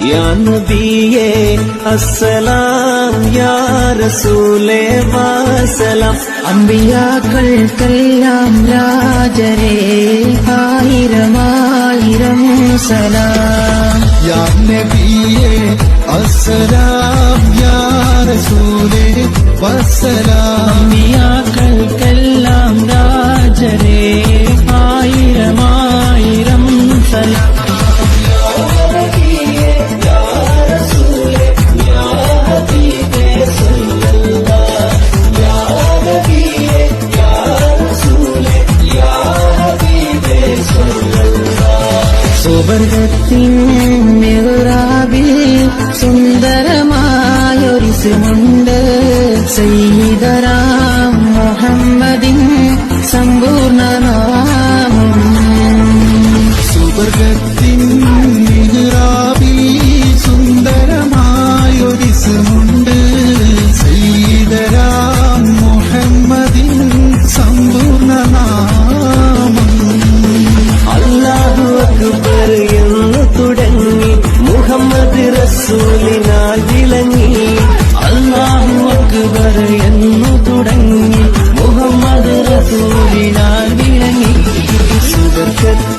യാ നബിയേ അസ്സലാം യാ റസൂലേ വസലാം. അമ്പിയാക്കൾക്കെല്ലാം രാജരേ ആയിരമായിരം സലാം. യാ നബിയേ അസ്സലാം യാ റസൂലേ വസലാം. അമ്പിയാക്കൾക്കെല്ലാം രാജരേ ആയിരമായിരം സലാം. സുവർഗത്തിൻ മിഹ്റാബിൽ സുന്ദരമായൊരിസ്മുണ്ട്. സയ്യിദനാം മുഹമ്മദിൻ സമ്പൂർണ്ണനാമം. സുവർഗത്തിൻ മിഹ്റാബിൽ സുന്ദരമായൊരിസ്മുണ്ട്. സയ്യിദനാം മുഹമ്മദിൻ സമ്പൂർണ്ണനാമം. അല്ലാഹു അക്ബർ എന്ന് തുടങ്ങി മുഹമ്മദ് റസൂലിനാൽ വിളങ്ങി. അല്ലാഹു അക്ബർ എന്നു തുടങ്ങി മുഹമ്മദ് റസൂലിനാൽ വിളങ്ങി. സുവർഗത്തിൽ